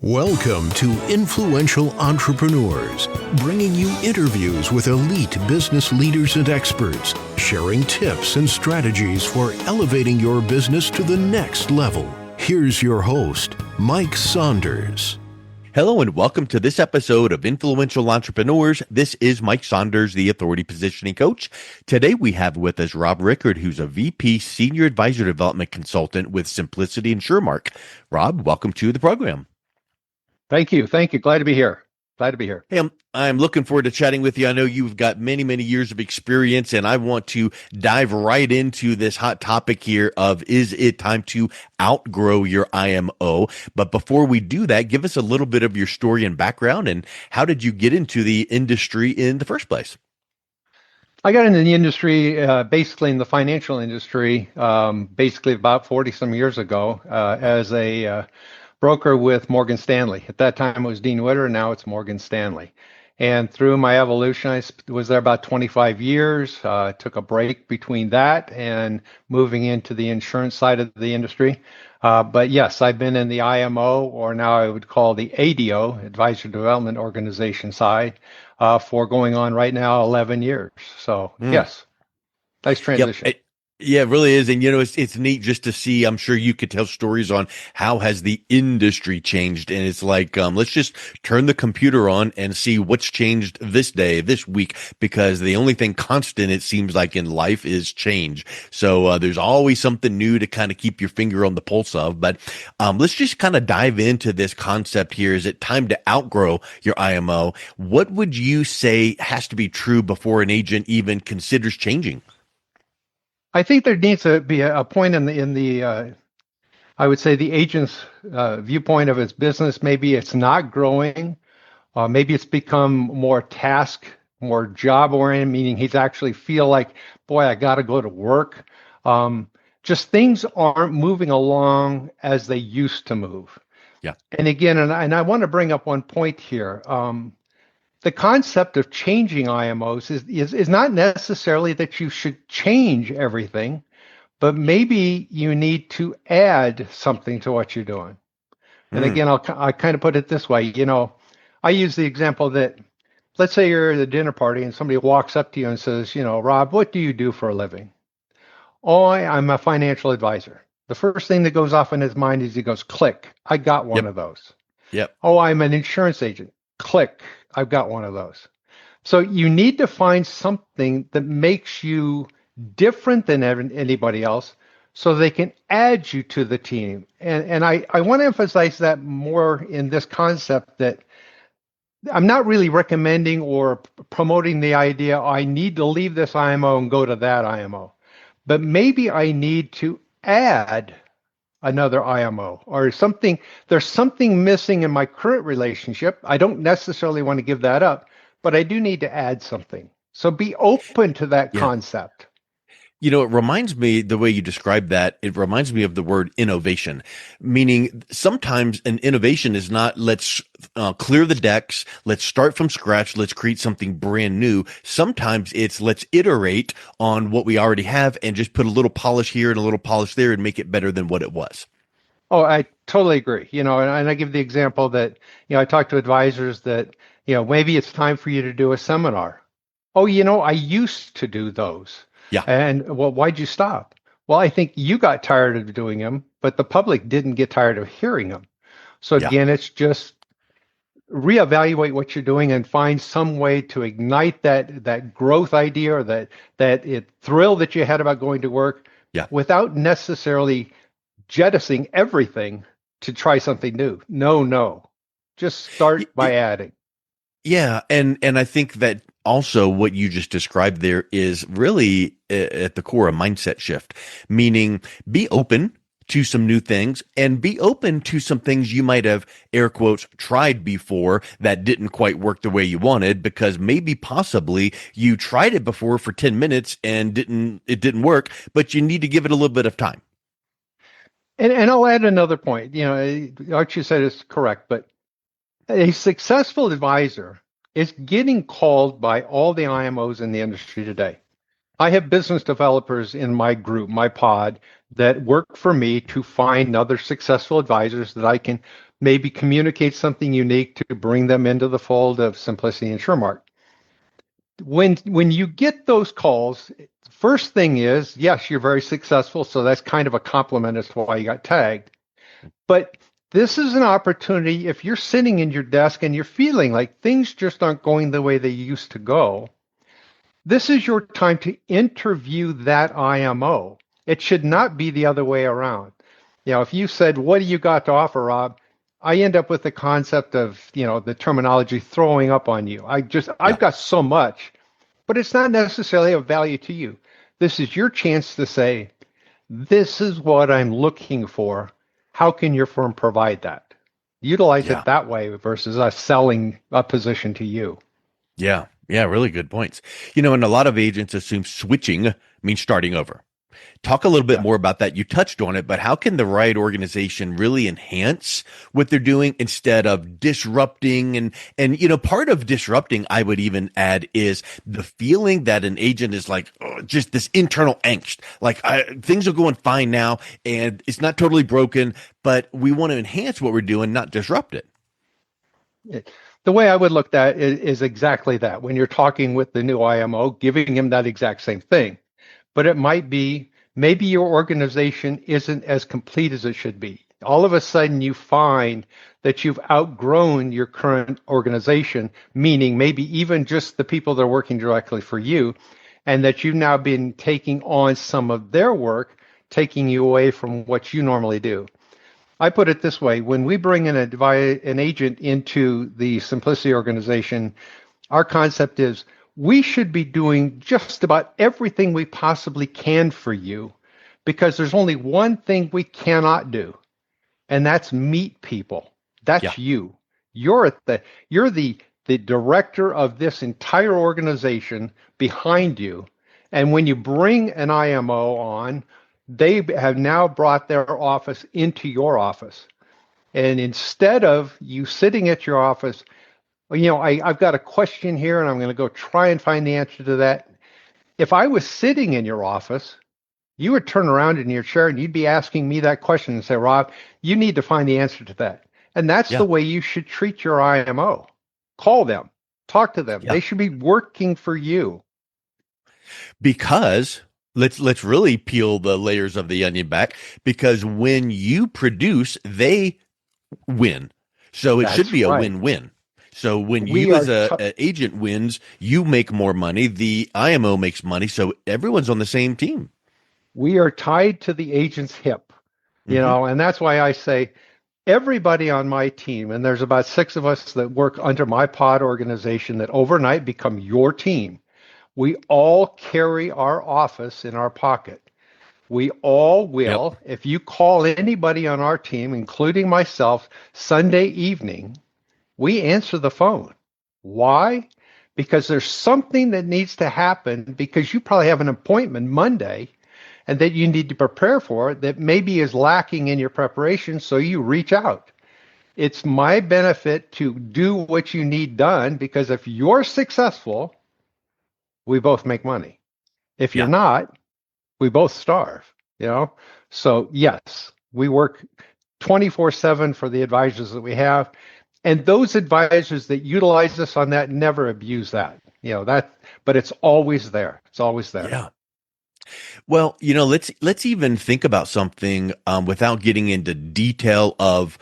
Welcome to Influential Entrepreneurs, bringing you interviews with elite business leaders and experts, sharing tips and strategies for elevating your business to the next level. Here's your host, Mike Saunders. Hello and welcome to this episode of Influential Entrepreneurs. This is Mike Saunders, the Authority Positioning Coach. Today we have with us Rob Rickard, who's a VP Senior Advisor Development Consultant with Simplicity InsurMark. Rob, welcome to the program. Thank you. Glad to be here. Hey, I'm looking forward to chatting with you. I know you've got many years of experience, and I want to dive right into this hot topic here of, is it time to outgrow your IMO? But before we do that, give us a little bit of your story and background, and how did you get into the industry in the first place? I got into the industry, basically in the financial industry, basically about 40 some years ago, as a broker with Morgan Stanley. At that time, it was Dean Witter. Now it's Morgan Stanley. And through my evolution, I was there about 25 years, took a break between that and moving into the insurance side of the industry. But yes, I've been in the IMO, or now I would call the ADO, Advisor Development Organization side, for going on right now 11 years. So yes, nice transition. Yep. Yeah, it really is. And, it's neat just to see. I'm sure you could tell stories on how has the industry changed. And it's like, let's just turn the computer on and see what's changed this day, this week, because the only thing constant, it seems like, in life is change. So there's always something new to kind of keep your finger on the pulse of. But let's just kind of dive into this concept here. Is it time to outgrow your IMO? What would you say has to be true before an agent even considers changing? I think there needs to be a point in the I would say the agent's viewpoint of his business. Maybe it's not growing. Maybe it's become more more job oriented, meaning he's actually feel like, boy, I got to go to work. Just things aren't moving along as they used to move. Yeah. And again, and I want to bring up one point here. The concept of changing IMOs is not necessarily that you should change everything, but maybe you need to add something to what you're doing. And again, I kind of put it this way. I use the example that, let's say you're at a dinner party and somebody walks up to you and says, Rob, what do you do for a living? Oh, I'm a financial advisor. The first thing that goes off in his mind is he goes, click, I got one of those. Yep. Oh, I'm an insurance agent. Click, I've got one of those. So you need to find something that makes you different than anybody else so they can add you to the team. And I want to emphasize that more in this concept, that I'm not really recommending or promoting the idea, I need to leave this IMO and go to that IMO. But maybe I need to add another IMO or something. There's something missing in my current relationship. I don't necessarily want to give that up, but I do need to add something. So be open to that concept. It reminds me, the way you describe that, it reminds me of the word innovation, meaning sometimes an innovation is not, let's clear the decks, let's start from scratch, let's create something brand new. Sometimes it's, let's iterate on what we already have and just put a little polish here and a little polish there and make it better than what it was. Oh, I totally agree. And I give the example that, I talk to advisors that, maybe it's time for you to do a seminar. Oh, I used to do those. Yeah. And well, why'd you stop? Well, I think you got tired of doing them, but the public didn't get tired of hearing them. So again, it's just reevaluate what you're doing and find some way to ignite that growth idea or that thrill that you had about going to work without necessarily jettisoning everything to try something new. No. Just start by adding. Yeah. And I think that also what you just described there is really at the core a mindset shift, meaning be open to some new things and be open to some things you might have, air quotes, tried before that didn't quite work the way you wanted, because maybe possibly you tried it before for 10 minutes and it didn't work, but you need to give it a little bit of time. And I'll add another point. What you said is correct, but a successful advisor is getting called by all the IMOs in the industry today. I have business developers in my group, my pod, that work for me to find other successful advisors that I can maybe communicate something unique to bring them into the fold of Simplicity InsurMark. When you get those calls, first thing is, yes, you're very successful, so that's kind of a compliment as to why you got tagged. But this is an opportunity if you're sitting in your desk and you're feeling like things just aren't going the way they used to go. This is your time to interview that IMO. It should not be the other way around. If you said, "What do you got to offer, Rob?" I end up with the concept of, the terminology throwing up on you. Yeah. I've got so much, but it's not necessarily of value to you. This is your chance to say, "This is what I'm looking for. How can your firm provide that?" Utilize Yeah. it that way versus us selling a position to you. Yeah. Yeah. Really good points. And a lot of agents assume switching means starting over. Talk a little bit Yeah. more about that. You touched on it, but how can the right organization really enhance what they're doing instead of disrupting? And part of disrupting, I would even add, is the feeling that an agent is like, oh, just this internal angst. Like things are going fine now and it's not totally broken, but we want to enhance what we're doing, not disrupt it. The way I would look at it is exactly that. When you're talking with the new IMO, giving him that exact same thing. But it might be maybe your organization isn't as complete as it should be. All of a sudden, you find that you've outgrown your current organization, meaning maybe even just the people that are working directly for you, and that you've now been taking on some of their work, taking you away from what you normally do. I put it this way: when we bring an agent into the Simplicity organization, our concept is we should be doing just about everything we possibly can for you because there's only one thing we cannot do, and that's meet people. Yeah. That's you. You're the director of this entire organization behind you. And when you bring an IMO on, they have now brought their office into your office. And instead of you sitting at your office, well, I've got a question here and I'm going to go try and find the answer to that. If I was sitting in your office, you would turn around in your chair and you'd be asking me that question and say, "Rob, you need to find the answer to that." And that's Yeah. the way you should treat your IMO. Call them, talk to them. Yeah. They should be working for you. Because let's really peel the layers of the onion back, because when you produce, they win. So it should That's be a right. win-win. So when We you as are a agent wins, you make more money, the IMO makes money, so everyone's on the same team. we are tied to the agent's hip, Hmm. and that's why I say everybody on my team, and there's about 6 of us that work under my pod organization that overnight become your team. We all carry our office in our pocket. We all Yep. will. If you call anybody on our team, including myself, Sunday evening, we answer the phone. Why? Because there's something that needs to happen because you probably have an appointment Monday and that you need to prepare for that maybe is lacking in your preparation, so you reach out. It's my benefit to do what you need done because if you're successful, we both make money. If you're Yeah. not, we both starve. So yes, we work 24/7 for the advisors that we have, and those advisors that utilize us on that never abuse that. But it's always there. It's always there. Yeah. Well, let's even think about something without getting into detail of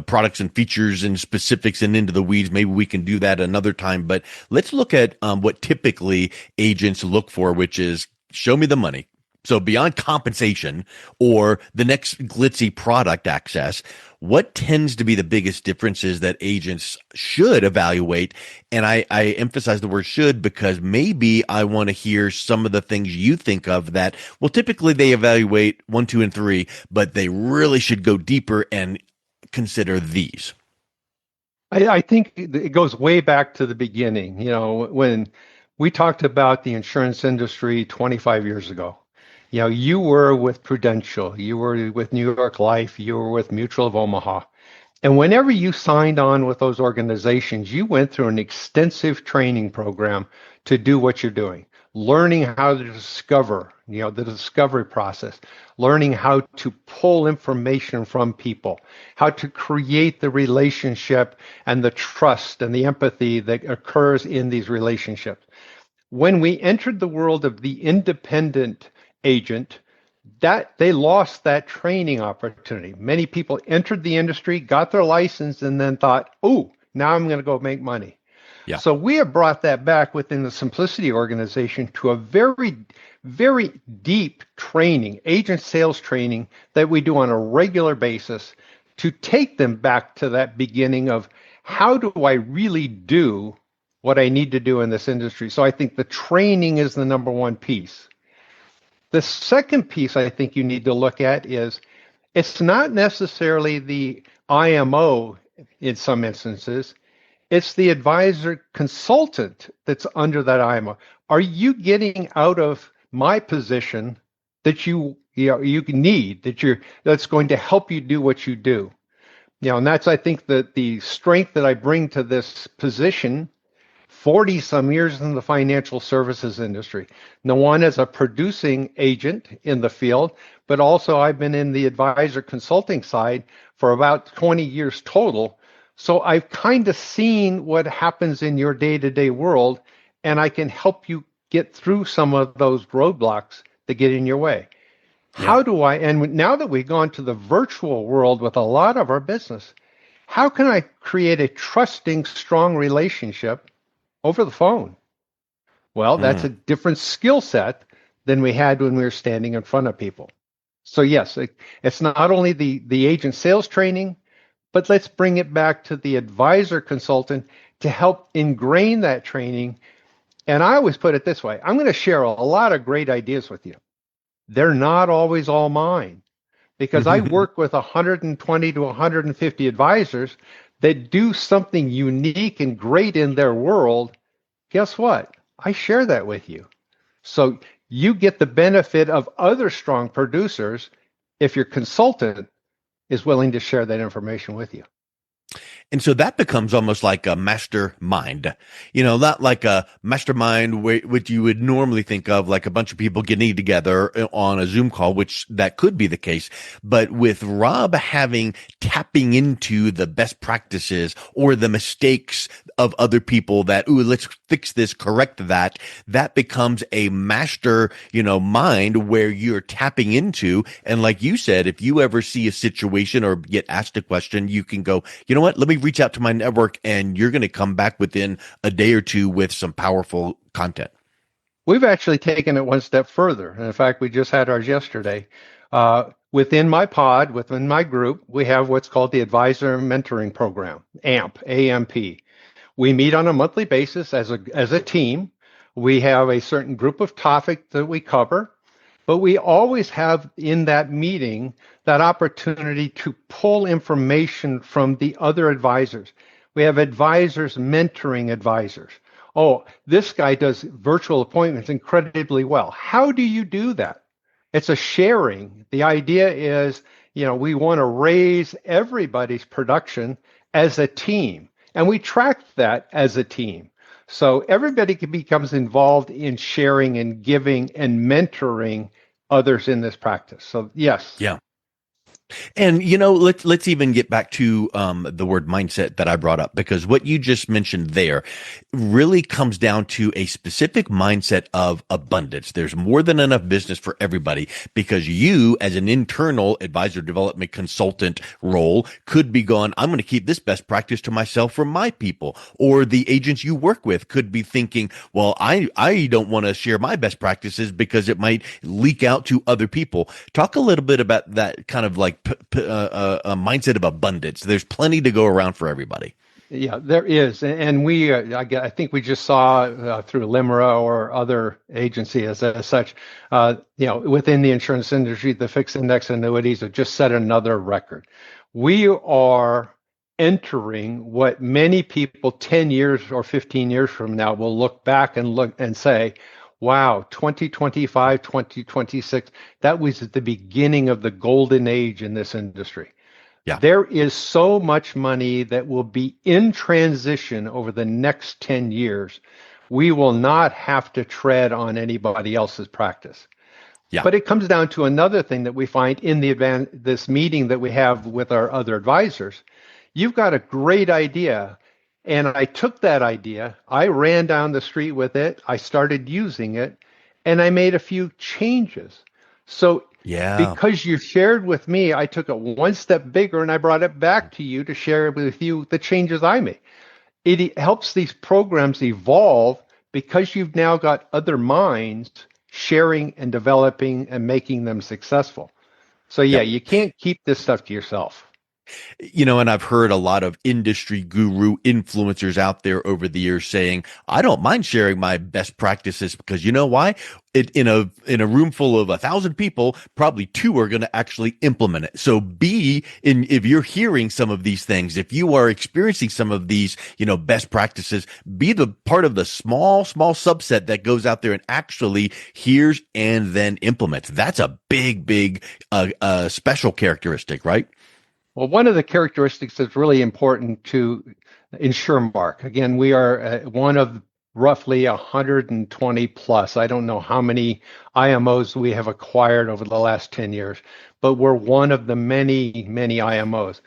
products and features and specifics and into the weeds. Maybe we can do that another time. But let's look at what typically agents look for, which is show me the money. So beyond compensation or the next glitzy product access, what tends to be the biggest differences that agents should evaluate? And I emphasize the word should because maybe I want to hear some of the things you think of that, well, typically they evaluate 1, 2, and 3, but they really should go deeper and consider these. I think it goes way back to the beginning. When we talked about the insurance industry 25 years ago. You were with Prudential, you were with New York Life, you were with Mutual of Omaha. And whenever you signed on with those organizations, you went through an extensive training program to do what you're doing. learning how to discover, the discovery process, learning how to pull information from people, how to create the relationship and the trust and the empathy that occurs in these relationships. When we entered the world of the independent agent, that they lost that training opportunity. Many people entered the industry, got their license, and then thought, "Oh, now I'm going to go make money." Yeah. So we have brought that back within the Simplicity organization to a very, very deep training, agent sales training that we do on a regular basis to take them back to that beginning of how do I really do what I need to do in this industry. So I think the training is the number one piece. The second piece I think you need to look at is it's not necessarily the IMO in some instances. It's the advisor consultant that's under that IMO. Are you getting out of my position that you need, that's going to help you do what you do? And that's, I think, that the strength that I bring to this position, 40 some years in the financial services industry. Now, one as a producing agent in the field, but also I've been in the advisor consulting side for about 20 years total. So I've kind of seen what happens in your day-to-day world, and I can help you get through some of those roadblocks that get in your way. Yeah. And now that we've gone to the virtual world with a lot of our business, how can I create a trusting, strong relationship over the phone? Well, that's a different skill set than we had when we were standing in front of people. So yes, it's not only the agent sales training, but let's bring it back to the advisor consultant to help ingrain that training. And I always put it this way, I'm going to share a lot of great ideas with you. They're not always all mine because I work with 120 to 150 advisors that do something unique and great in their world. Guess what? I share that with you. So you get the benefit of other strong producers if your consultant is willing to share that information with you. And so that becomes almost like a mastermind, not like a mastermind which you would normally think of like a bunch of people getting together on a Zoom call, which that could be the case. But with Rob tapping into the best practices or the mistakes of other people that, let's fix this, correct that becomes a master, mind where you're tapping into. And like you said, if you ever see a situation or get asked a question, you can go, you know what, let me reach out to my network, and you're going to come back within a day or two with some powerful content. We've actually taken it one step further. And in fact, we just had ours yesterday. Within my pod, within my group, we have what's called the Advisor Mentoring Program, AMP, A-M-P. We meet on a monthly basis as a team. We have a certain group of topics that we cover, but we always have in that meeting that opportunity to pull information from the other advisors. We have advisors mentoring advisors. Oh, this guy does virtual appointments incredibly well. How do you do that? It's a sharing. The idea is, we want to raise everybody's production as a team, and we track that as a team. So everybody becomes involved in sharing and giving and mentoring others in this practice. So yes. Yeah. And let's even get back to the word mindset that I brought up, because what you just mentioned there really comes down to a specific mindset of abundance. There's more than enough business for everybody, because you, as an internal advisor development consultant role, could be going, I'm going to keep this best practice to myself for my people. Or the agents you work with could be thinking, well, I don't want to share my best practices because it might leak out to other people. Talk a little bit about that kind of like a mindset of abundance. There's plenty to go around for everybody. Yeah, there is. And we, I think we just saw through Limera or other agencies as such, within the insurance industry, the fixed index annuities have just set another record. We are entering what many people 10 years or 15 years from now will look back and say, wow, 2025, 2026, that was at the beginning of the golden age in this industry. Yeah. There is so much money that will be in transition over the next 10 years we will not have to tread on anybody else's practice. Yeah. But it comes down to another thing that we find in this meeting that we have with our other advisors. You've got a great idea. And I took that idea, I ran down the street with it, I started using it, and I made a few changes. So Yeah. because you shared with me, I took it one step bigger and I brought it back to you to share with you the changes I made. It helps these programs evolve because you've now got other minds sharing and developing and making them successful. So yeah, Yep. you can't keep this stuff to yourself. And I've heard a lot of industry guru influencers out there over the years saying, I don't mind sharing my best practices because you know why? In a room full of 1,000 people, probably 2 are going to actually implement it. So if you're hearing some of these things, if you are experiencing some of these, best practices, be the part of the small subset that goes out there and actually hears and then implements. That's a big, special characteristic, right? Well, one of the characteristics that's really important to InsurMark, again, we are one of roughly 120 plus. I don't know how many IMOs we have acquired over the last 10 years, but we're one of the many IMOs.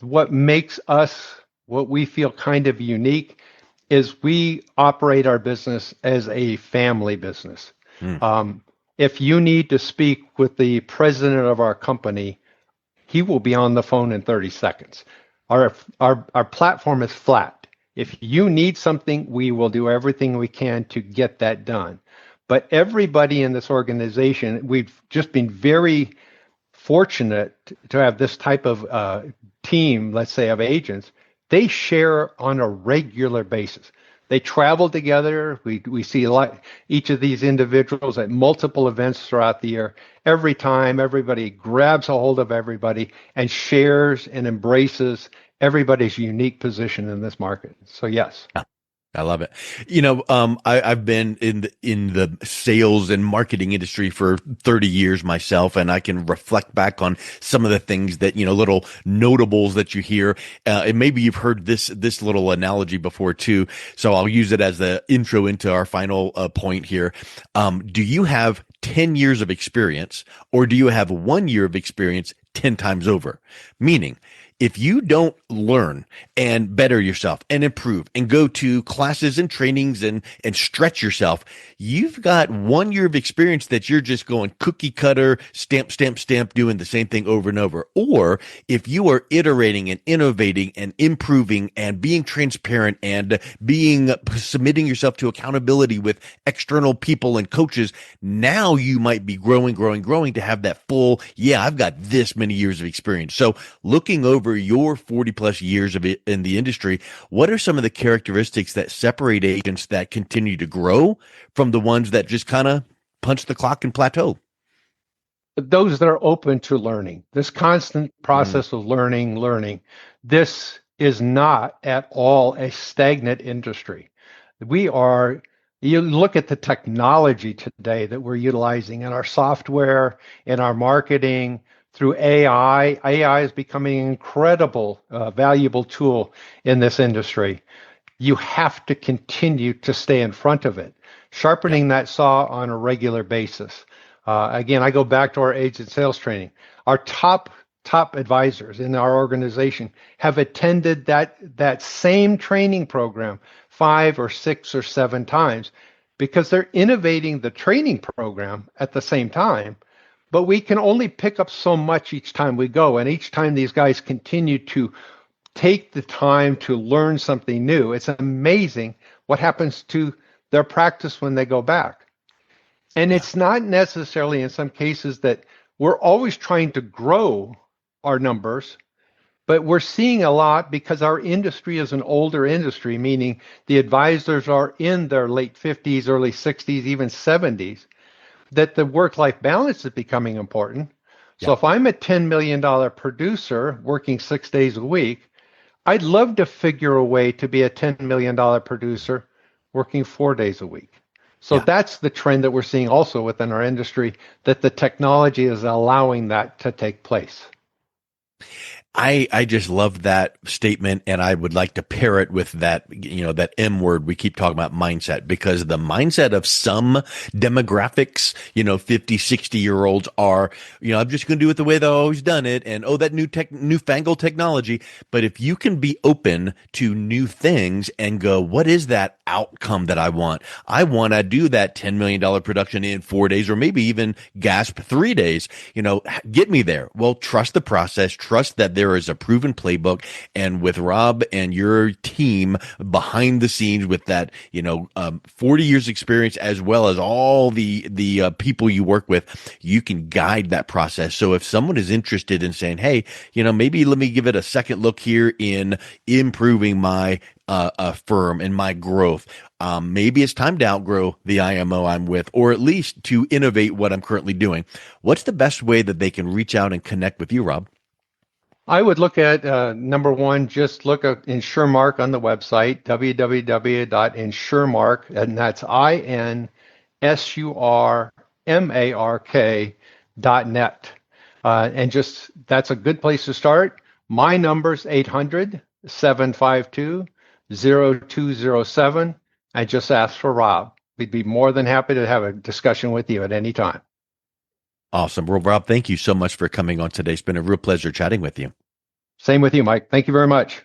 What makes us, what we feel kind of unique, is we operate our business as a family business. If you need to speak with the president of our company, he will be on the phone in 30 seconds. Our platform is flat. If you need something, we will do everything we can to get that done. But everybody in this organization, we've just been very fortunate to have this type of team, let's say, of agents. They share on a regular basis. They travel together. We see each of these individuals at multiple events throughout the year. Every time, everybody grabs a hold of everybody and shares and embraces everybody's unique position in this market. So yes. I love it. I've been in the sales and marketing industry for 30 years myself, and I can reflect back on some of the things that, little notables that you hear. And maybe you've heard this little analogy before too. So I'll use it as the intro into our final point here. Do you have 10 years of experience, or do you have 1 year of experience 10 times over? Meaning, if you don't learn and better yourself and improve and go to classes and trainings and stretch yourself, you've got 1 year of experience that you're just going cookie cutter, stamp, doing the same thing over and over. Or if you are iterating and innovating and improving and being transparent and submitting yourself to accountability with external people and coaches, now you might be growing to have that full, I've got this many years of experience. So looking over your 40 plus years of it in the industry, what are some of the characteristics that separate agents that continue to grow from the ones that just kind of punch the clock and plateau? Those that are open to learning, this constant process of learning. This is not at all a stagnant industry. You look at the technology today that we're utilizing in our software, in our marketing, through AI. AI is becoming an incredible, valuable tool in this industry. You have to continue to stay in front of it, sharpening that saw on a regular basis. Again, I go back to our agent sales training. Our top advisors in our organization have attended that same training program 5 or 6 or 7 times because they're innovating the training program at the same time. But we can only pick up so much each time we go. And each time these guys continue to take the time to learn something new, it's amazing what happens to their practice when they go back. And it's not necessarily in some cases that we're always trying to grow our numbers, but we're seeing a lot because our industry is an older industry, meaning the advisors are in their late 50s, early 60s, even 70s, that the work-life balance is becoming important. So if I'm a $10 million producer working 6 days a week, I'd love to figure a way to be a $10 million producer working 4 days a week. So that's the trend that we're seeing also within our industry, that the technology is allowing that to take place. I just love that statement, and I would like to pair it with that, that M word we keep talking about, mindset, because the mindset of some demographics, 50, 60-year-olds are, I'm just going to do it the way they've always done it. And, oh, that newfangled technology. But if you can be open to new things and go, what is that outcome that I want? I want to do that $10 million production in 4 days, or maybe even gasp 3 days, get me there. Well, trust the process, trust that there is a proven playbook. And with Rob and your team behind the scenes with that, 40 years experience, as well as all the people you work with, you can guide that process. So if someone is interested in saying, hey, maybe let me give it a second look here in improving my firm and my growth. Maybe it's time to outgrow the IMO I'm with, or at least to innovate what I'm currently doing. What's the best way that they can reach out and connect with you, Rob? I would look at number one, just look at InsurMark on the website, www.insurmark, and that's INSURMARK.net. And just that's a good place to start. My number's 800-752-0207. And just ask for Rob. We'd be more than happy to have a discussion with you at any time. Awesome. Well, Rob, thank you so much for coming on today. It's been a real pleasure chatting with you. Same with you, Mike. Thank you very much.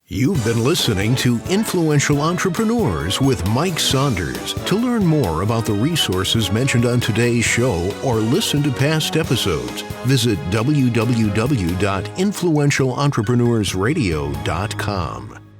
You've been listening to Influential Entrepreneurs with Mike Saunders. To learn more about the resources mentioned on today's show or listen to past episodes, visit www.influentialentrepreneursradio.com.